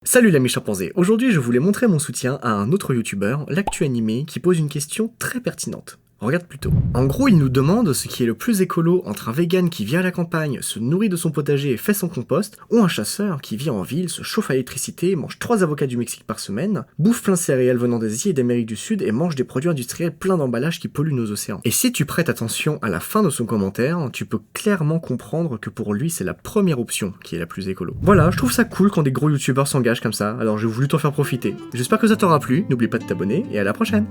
Salut l'ami chimpanzé, aujourd'hui je voulais montrer mon soutien à un autre youtubeur, l'actu animé, qui pose une question très pertinente. Regarde plutôt. En gros, il nous demande ce qui est le plus écolo entre un vegan qui vit à la campagne, se nourrit de son potager et fait son compost, ou un chasseur qui vit en ville, se chauffe à l'électricité, mange 3 avocats du Mexique par semaine, bouffe plein de céréales venant d'Asie et d'Amérique du Sud et mange des produits industriels pleins d'emballages qui polluent nos océans. Et si tu prêtes attention à la fin de son commentaire, tu peux clairement comprendre que pour lui c'est la première option qui est la plus écolo. Voilà, je trouve ça cool quand des gros youtubeurs s'engagent comme ça, alors j'ai voulu t'en faire profiter. J'espère que ça t'aura plu, n'oublie pas de t'abonner et à la prochaine.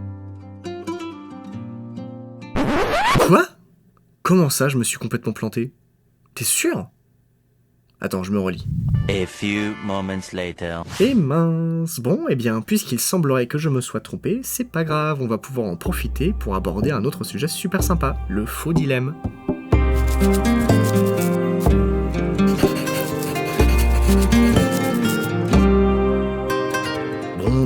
Quoi? Comment ça, je me suis complètement planté? T'es sûr? Attends, je me relis. A few moments later. Et mince. Bon, eh bien, puisqu'il semblerait que je me sois trompé, c'est pas grave, on va pouvoir en profiter pour aborder un autre sujet super sympa, le faux dilemme.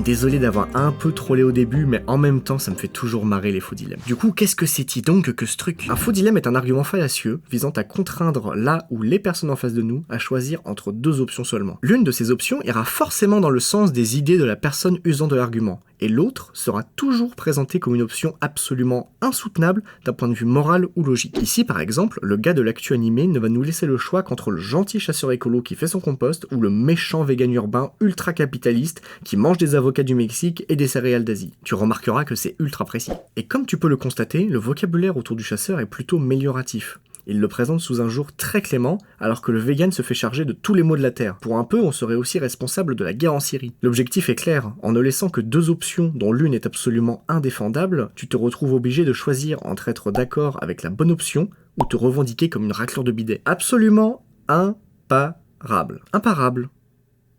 Désolé d'avoir un peu trollé au début, mais en même temps ça me fait toujours marrer les faux dilemmes. Du coup, qu'est-ce que c'est-il donc que ce truc? Un faux dilemme est un argument fallacieux visant à contraindre la ou les personnes en face de nous à choisir entre deux options seulement. L'une de ces options ira forcément dans le sens des idées de la personne usant de l'argument, et l'autre sera toujours présentée comme une option absolument insoutenable d'un point de vue moral ou logique. Ici par exemple, le gars de l'actu animé ne va nous laisser le choix qu'entre le gentil chasseur écolo qui fait son compost ou le méchant vegan urbain ultra capitaliste qui mange des avocats du Mexique et des céréales d'Asie. Tu remarqueras que c'est ultra précis. Et comme tu peux le constater, le vocabulaire autour du chasseur est plutôt mélioratif. Il le présente sous un jour très clément, alors que le vegan se fait charger de tous les maux de la Terre. Pour un peu, on serait aussi responsable de la guerre en Syrie. L'objectif est clair, en ne laissant que deux options dont l'une est absolument indéfendable, tu te retrouves obligé de choisir entre être d'accord avec la bonne option ou te revendiquer comme une raclure de bidet. Absolument imparable. Imparable.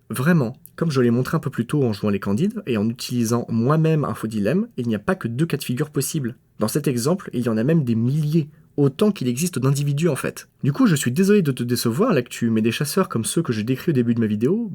Vraiment. Comme je l'ai montré un peu plus tôt en jouant les candides, et en utilisant moi-même un faux dilemme, il n'y a pas que deux cas de figure possibles. Dans cet exemple, il y en a même des milliers, autant qu'il existe d'individus en fait. Du coup, je suis désolé de te décevoir l'actu, mais des chasseurs comme ceux que je décris au début de ma vidéo,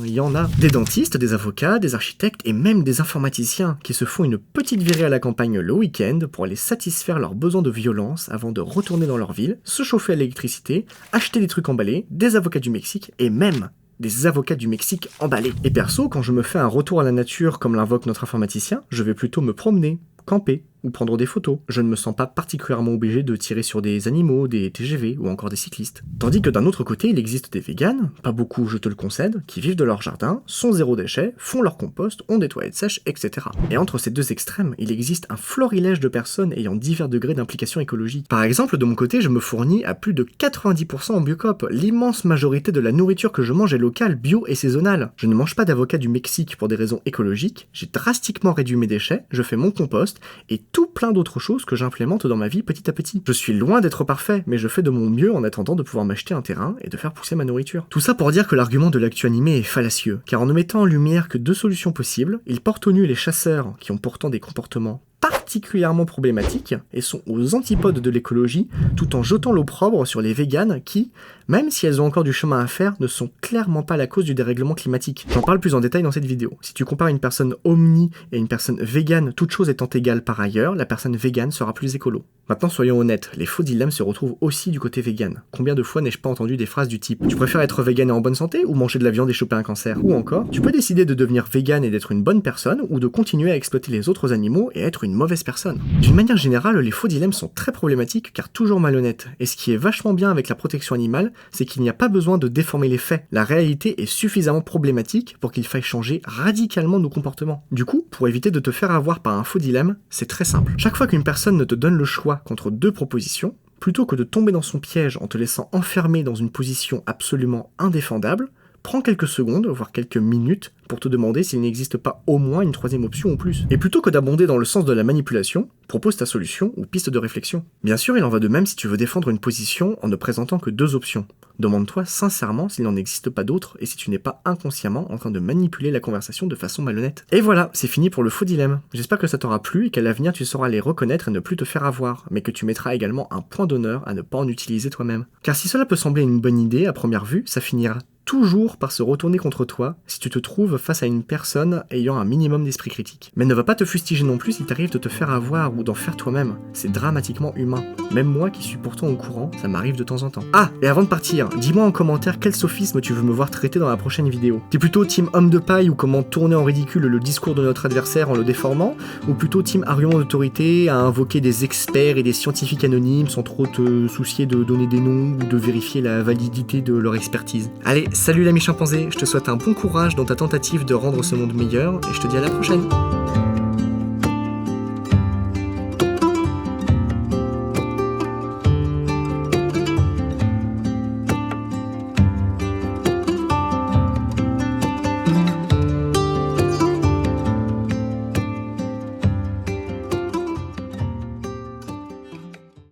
il y en a. Des dentistes, des avocats, des architectes et même des informaticiens qui se font une petite virée à la campagne le week-end pour aller satisfaire leurs besoins de violence avant de retourner dans leur ville, se chauffer à l'électricité, acheter des trucs emballés, des avocats du Mexique et même des avocats du Mexique emballés. Et perso, quand je me fais un retour à la nature comme l'invoque notre informaticien, je vais plutôt me promener, camper ou prendre des photos. Je ne me sens pas particulièrement obligé de tirer sur des animaux, des TGV ou encore des cyclistes. Tandis que d'un autre côté, il existe des véganes, pas beaucoup je te le concède, qui vivent de leur jardin, sont zéro déchet, font leur compost, ont des toilettes sèches, etc. Et entre ces deux extrêmes, il existe un florilège de personnes ayant divers degrés d'implication écologique. Par exemple, de mon côté, je me fournis à plus de 90% en Biocop. L'immense majorité de la nourriture que je mange est locale, bio et saisonnale. Je ne mange pas d'avocat du Mexique pour des raisons écologiques, j'ai drastiquement réduit mes déchets, je fais mon compost, et tout plein d'autres choses que j'implémente dans ma vie petit à petit. Je suis loin d'être parfait, mais je fais de mon mieux en attendant de pouvoir m'acheter un terrain et de faire pousser ma nourriture. Tout ça pour dire que l'argument de l'actu animé est fallacieux, car en ne mettant en lumière que deux solutions possibles, il porte au nu les chasseurs qui ont pourtant des comportements particulièrement problématiques et sont aux antipodes de l'écologie, tout en jetant l'opprobre sur les véganes qui, même si elles ont encore du chemin à faire, ne sont clairement pas la cause du dérèglement climatique. J'en parle plus en détail dans cette vidéo. Si tu compares une personne omni et une personne végane, toutes choses étant égales par ailleurs, la personne végane sera plus écolo. Maintenant soyons honnêtes, les faux dilemmes se retrouvent aussi du côté vegan. Combien de fois n'ai-je pas entendu des phrases du type « Tu préfères être vegan et en bonne santé ou manger de la viande et choper un cancer ?» Ou encore « Tu peux décider de devenir vegan et d'être une bonne personne ou de continuer à exploiter les autres animaux et être une mauvaise personne. » D'une manière générale, les faux dilemmes sont très problématiques car toujours malhonnêtes. Et ce qui est vachement bien avec la protection animale, c'est qu'il n'y a pas besoin de déformer les faits. La réalité est suffisamment problématique pour qu'il faille changer radicalement nos comportements. Du coup, pour éviter de te faire avoir par un faux dilemme, c'est très simple. Chaque fois qu'une personne ne te donne le choix contre deux propositions, plutôt que de tomber dans son piège en te laissant enfermer dans une position absolument indéfendable, prends quelques secondes, voire quelques minutes, pour te demander s'il n'existe pas au moins une troisième option ou plus. Et plutôt que d'abonder dans le sens de la manipulation, propose ta solution ou piste de réflexion. Bien sûr, il en va de même si tu veux défendre une position en ne présentant que deux options. Demande-toi sincèrement s'il n'en existe pas d'autres et si tu n'es pas inconsciemment en train de manipuler la conversation de façon malhonnête. Et voilà, c'est fini pour le faux dilemme. J'espère que ça t'aura plu et qu'à l'avenir tu sauras les reconnaître et ne plus te faire avoir, mais que tu mettras également un point d'honneur à ne pas en utiliser toi-même. Car si cela peut sembler une bonne idée à première vue, ça finira toujours par se retourner contre toi si tu te trouves face à une personne ayant un minimum d'esprit critique. Mais ne va pas te fustiger non plus s'il t'arrive de te faire avoir ou d'en faire toi-même. C'est dramatiquement humain. Même moi qui suis pourtant au courant, ça m'arrive de temps en temps. Ah, et avant de partir, dis-moi en commentaire quel sophisme tu veux me voir traiter dans la prochaine vidéo. T'es plutôt team homme de paille ou comment tourner en ridicule le discours de notre adversaire en le déformant, ou plutôt team argument d'autorité à invoquer des experts et des scientifiques anonymes sans trop te soucier de donner des noms ou de vérifier la validité de leur expertise. Allez, salut l'ami chimpanzé, je te souhaite un bon courage dans ta tentative de rendre ce monde meilleur et je te dis à la prochaine.